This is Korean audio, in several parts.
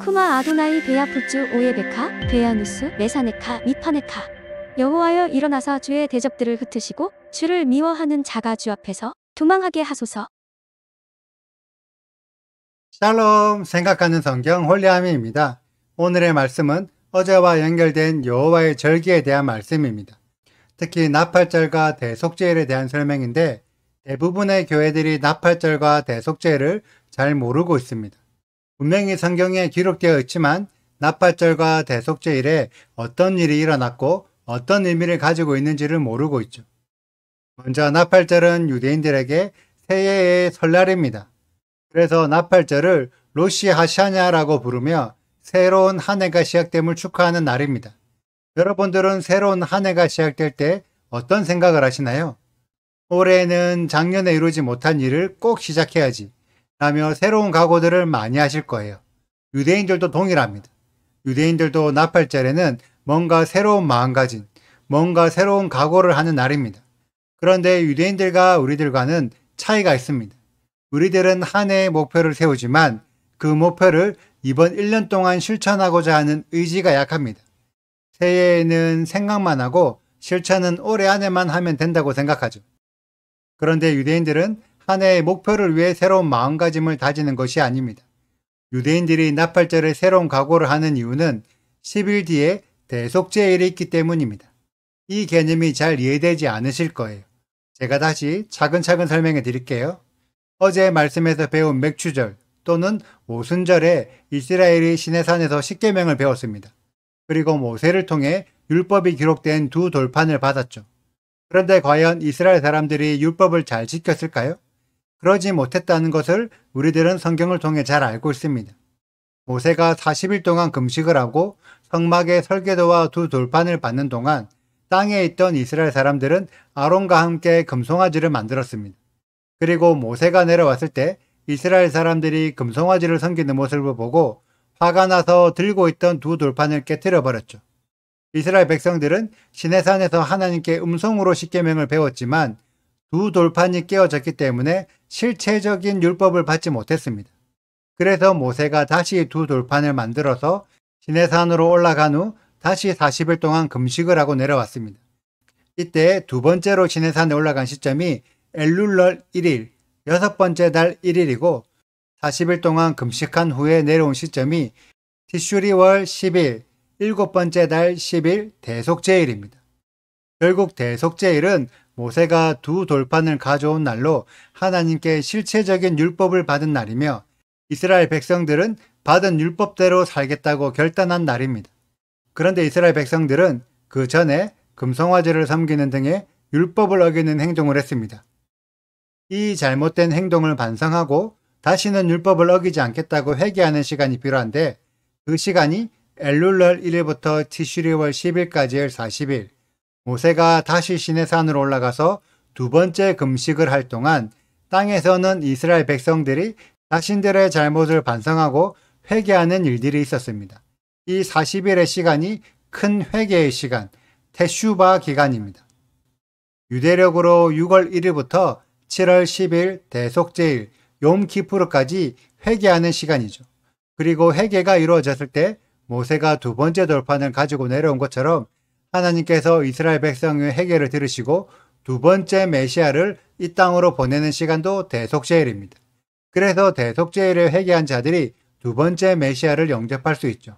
쿠마 아도나이 베야푸츠 오예베카 베야누스 메사네카 미파네카. 여호와여 일어나사 주의 대적들을 흩으시고 주를 미워하는 자가 주 앞에서 도망하게 하소서. 샬롬, 생각하는 성경 홀리아미입니다. 오늘의 말씀은 어제와 연결된 여호와의 절기에 대한 말씀입니다. 특히 나팔절과 대속죄일에 대한 설명인데 대부분의 교회들이 나팔절과 대속죄일을 잘 모르고 있습니다. 분명히 성경에 기록되어 있지만 나팔절과 대속죄일에 어떤 일이 일어났고 어떤 의미를 가지고 있는지를 모르고 있죠. 먼저 나팔절은 유대인들에게 새해의 설날입니다. 그래서 나팔절을 로시 하샤냐라고 부르며 새로운 한 해가 시작됨을 축하하는 날입니다. 여러분들은 새로운 한 해가 시작될 때 어떤 생각을 하시나요? 올해는 작년에 이루지 못한 일을 꼭 시작해야지 라며 새로운 각오들을 많이 하실 거예요. 유대인들도 동일합니다. 유대인들도 나팔절에는 뭔가 새로운 마음가짐, 뭔가 새로운 각오를 하는 날입니다. 그런데 유대인들과 우리들과는 차이가 있습니다. 우리들은 한 해의 목표를 세우지만 그 목표를 이번 1년 동안 실천하고자 하는 의지가 약합니다. 새해에는 생각만 하고 실천은 올해 안에만 하면 된다고 생각하죠. 그런데 유대인들은 한 해의 목표를 위해 새로운 마음가짐을 다지는 것이 아닙니다. 유대인들이 나팔절에 새로운 각오를 하는 이유는 10일 뒤에 대속죄일이 있기 때문입니다. 이 개념이 잘 이해되지 않으실 거예요. 제가 다시 차근차근 설명해 드릴게요. 어제 말씀에서 배운 맥추절 또는 오순절에 이스라엘이 시내산에서 십계명을 배웠습니다. 그리고 모세를 통해 율법이 기록된 두 돌판을 받았죠. 그런데 과연 이스라엘 사람들이 율법을 잘 지켰을까요? 그러지 못했다는 것을 우리들은 성경을 통해 잘 알고 있습니다. 모세가 40일 동안 금식을 하고 성막의 설계도와 두 돌판을 받는 동안 땅에 있던 이스라엘 사람들은 아론과 함께 금송아지를 만들었습니다. 그리고 모세가 내려왔을 때 이스라엘 사람들이 금송아지를 섬기는 모습을 보고 화가 나서 들고 있던 두 돌판을 깨뜨려 버렸죠. 이스라엘 백성들은 시내산에서 하나님께 음성으로 십계명을 배웠지만 두 돌판이 깨어졌기 때문에 실체적인 율법을 받지 못했습니다. 그래서 모세가 다시 두 돌판을 만들어서 시내산으로 올라간 후 다시 40일 동안 금식을 하고 내려왔습니다. 이때 두 번째로 시내산에 올라간 시점이 엘룰월 1일, 여섯 번째 달 1일이고 40일 동안 금식한 후에 내려온 시점이 티슈리월 10일, 일곱 번째 달 10일 대속죄일입니다. 결국 대속죄일은 모세가 두 돌판을 가져온 날로 하나님께 실체적인 율법을 받은 날이며 이스라엘 백성들은 받은 율법대로 살겠다고 결단한 날입니다. 그런데 이스라엘 백성들은 그 전에 금송아지를 섬기는 등의 율법을 어기는 행동을 했습니다. 이 잘못된 행동을 반성하고 다시는 율법을 어기지 않겠다고 회개하는 시간이 필요한데 그 시간이 엘룰월 1일부터 티슈리월 10일까지의 40일, 모세가 다시 시내산으로 올라가서 두 번째 금식을 할 동안 땅에서는 이스라엘 백성들이 자신들의 잘못을 반성하고 회개하는 일들이 있었습니다. 이 40일의 시간이 큰 회개의 시간, 테슈바 기간입니다. 유대력으로 6월 1일부터 7월 10일 대속죄일, 욤키푸르까지 회개하는 시간이죠. 그리고 회개가 이루어졌을 때 모세가 두 번째 돌판을 가지고 내려온 것처럼 하나님께서 이스라엘 백성의 회개를 들으시고 두 번째 메시아를 이 땅으로 보내는 시간도 대속죄일입니다. 그래서 대속죄일에 회개한 자들이 두 번째 메시아를 영접할 수 있죠.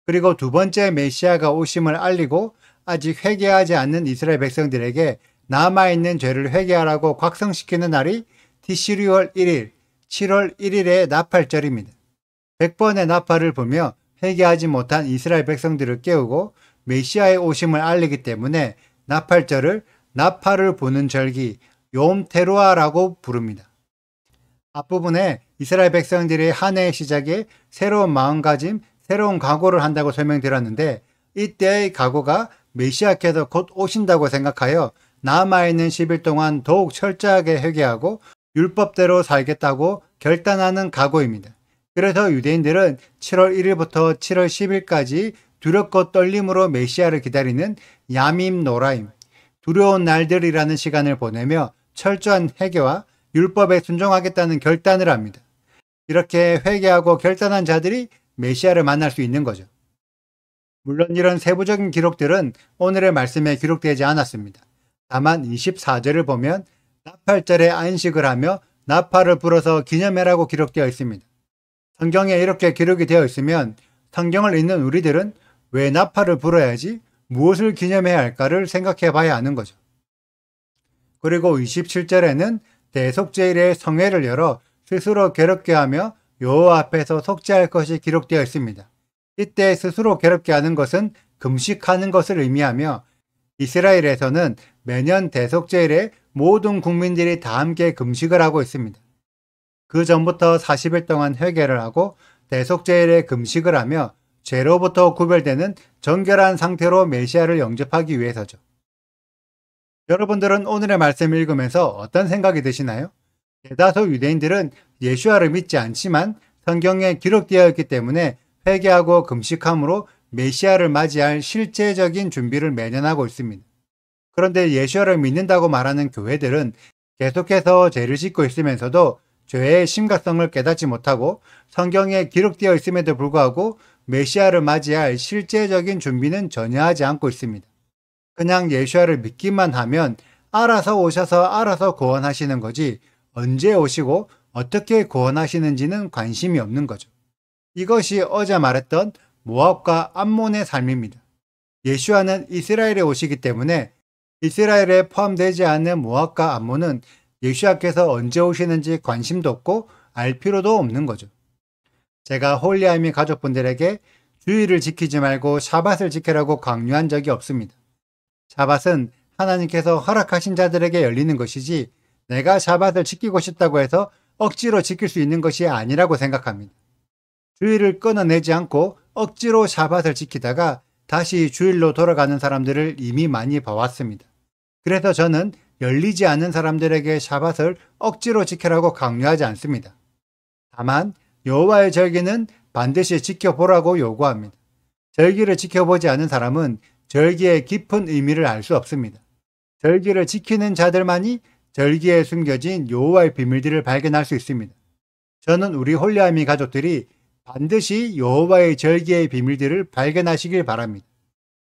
그리고 두 번째 메시아가 오심을 알리고 아직 회개하지 않는 이스라엘 백성들에게 남아있는 죄를 회개하라고 각성시키는 날이 티시리월 1일, 7월 1일의 나팔절입니다. 100번의 나팔을 불며 회개하지 못한 이스라엘 백성들을 깨우고 메시아의 오심을 알리기 때문에 나팔절을 나팔을 부는 절기 욤테루아라고 부릅니다. 앞부분에 이스라엘 백성들이 한 해의 시작에 새로운 마음가짐, 새로운 각오를 한다고 설명드렸는데 이때의 각오가 메시아께서 곧 오신다고 생각하여 남아있는 10일 동안 더욱 철저하게 회개하고 율법대로 살겠다고 결단하는 각오입니다. 그래서 유대인들은 7월 1일부터 7월 10일까지 두렵고 떨림으로 메시아를 기다리는 야밈 노라임, 두려운 날들이라는 시간을 보내며 철저한 회개와 율법에 순종하겠다는 결단을 합니다. 이렇게 회개하고 결단한 자들이 메시아를 만날 수 있는 거죠. 물론 이런 세부적인 기록들은 오늘의 말씀에 기록되지 않았습니다. 다만 24절을 보면 나팔절에 안식을 하며 나팔을 불어서 기념해라고 기록되어 있습니다. 성경에 이렇게 기록이 되어 있으면 성경을 읽는 우리들은 왜 나팔을 불어야지, 무엇을 기념해야 할까를 생각해 봐야 하는 거죠. 그리고 27절에는 대속죄일의 성회를 열어 스스로 괴롭게 하며 여호와 앞에서 속죄할 것이 기록되어 있습니다. 이때 스스로 괴롭게 하는 것은 금식하는 것을 의미하며 이스라엘에서는 매년 대속죄일에 모든 국민들이 다 함께 금식을 하고 있습니다. 그 전부터 40일 동안 회개를 하고 대속죄일에 금식을 하며 죄로부터 구별되는 정결한 상태로 메시아를 영접하기 위해서죠. 여러분들은 오늘의 말씀을 읽으면서 어떤 생각이 드시나요? 대다수 유대인들은 예수와를 믿지 않지만 성경에 기록되어 있기 때문에 회개하고 금식함으로 메시아를 맞이할 실제적인 준비를 매년 하고 있습니다. 그런데 예수와를 믿는다고 말하는 교회들은 계속해서 죄를 짓고 있으면서도 죄의 심각성을 깨닫지 못하고 성경에 기록되어 있음에도 불구하고 메시아를 맞이할 실제적인 준비는 전혀 하지 않고 있습니다. 그냥 예수와를 믿기만 하면 알아서 오셔서 알아서 구원하시는 거지 언제 오시고 어떻게 구원하시는지는 관심이 없는 거죠. 이것이 어제 말했던 모압과 암몬의 삶입니다. 예수와는 이스라엘에 오시기 때문에 이스라엘에 포함되지 않는 모압과 암몬은 예수와께서 언제 오시는지 관심도 없고 알 필요도 없는 거죠. 제가 홀리아미 가족분들에게 주일을 지키지 말고 샤밧을 지키라고 강요한 적이 없습니다. 샤밧은 하나님께서 허락하신 자들에게 열리는 것이지 내가 샤밧을 지키고 싶다고 해서 억지로 지킬 수 있는 것이 아니라고 생각합니다. 주일을 끊어내지 않고 억지로 샤밧을 지키다가 다시 주일로 돌아가는 사람들을 이미 많이 봐왔습니다. 그래서 저는 열리지 않는 사람들에게 샤밧을 억지로 지키라고 강요하지 않습니다. 다만 여호와의 절기는 반드시 지켜보라고 요구합니다. 절기를 지켜보지 않은 사람은 절기의 깊은 의미를 알 수 없습니다. 절기를 지키는 자들만이 절기에 숨겨진 여호와의 비밀들을 발견할 수 있습니다. 저는 우리 홀리아미 가족들이 반드시 여호와의 절기의 비밀들을 발견하시길 바랍니다.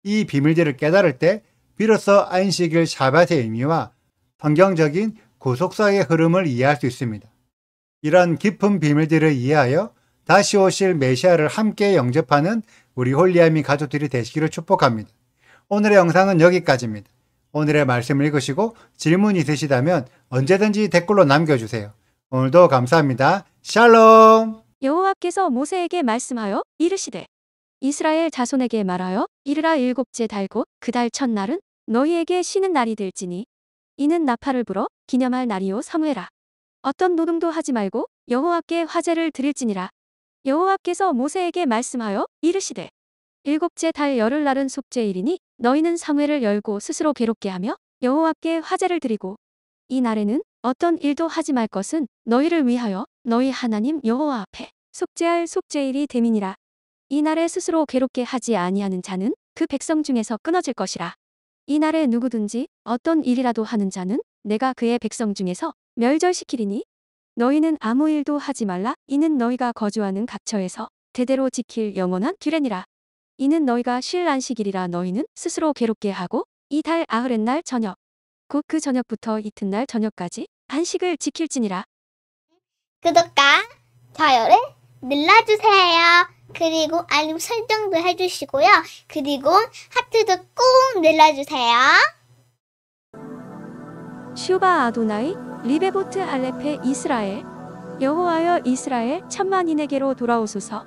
이 비밀들을 깨달을 때 비로소 안식일 샤밧의 의미와 성경적인 구속사의 흐름을 이해할 수 있습니다. 이런 깊은 비밀들을 이해하여 다시 오실 메시아를 함께 영접하는 우리 홀리아미 가족들이 되시기를 축복합니다. 오늘의 영상은 여기까지입니다. 오늘의 말씀을 읽으시고 질문 있으시다면 언제든지 댓글로 남겨주세요. 오늘도 감사합니다. 샬롬! 여호와께서 모세에게 말씀하여 이르시되 이스라엘 자손에게 말하여 이르라 일곱째 달 곧 그 달 첫날은 너희에게 쉬는 날이 될지니 이는 나팔을 불어 기념할 날이요 성회라. 어떤 노동도 하지 말고 여호와께 화제를 드릴지니라. 여호와께서 모세에게 말씀하여 이르시되 일곱째 달 열흘날은 속죄일이니 너희는 성회를 열고 스스로 괴롭게 하며 여호와께 화제를 드리고 이 날에는 어떤 일도 하지 말 것은 너희를 위하여 너희 하나님 여호와 앞에 속죄할 속죄일이 됨이니라. 이 날에 스스로 괴롭게 하지 아니하는 자는 그 백성 중에서 끊어질 것이라. 이 날에 누구든지 어떤 일이라도 하는 자는 내가 그의 백성 중에서 멸절시키리니 너희는 아무 일도 하지 말라. 이는 너희가 거주하는 각처에서 대대로 지킬 영원한 규례니라. 이는 너희가 쉴 안식일이라. 너희는 스스로 괴롭게 하고 이 달 아흐렛날 저녁 곧 그 저녁부터 이튿날 저녁까지 안식을 지킬지니라. 구독과 좋아요를 눌러주세요. 그리고 알림 설정도 해주시고요. 그리고 하트도 꼭 눌러주세요. 슈바 아도나이 리베보트 알레페 이스라엘 여호와여 이스라엘 천만인에게로 돌아오소서.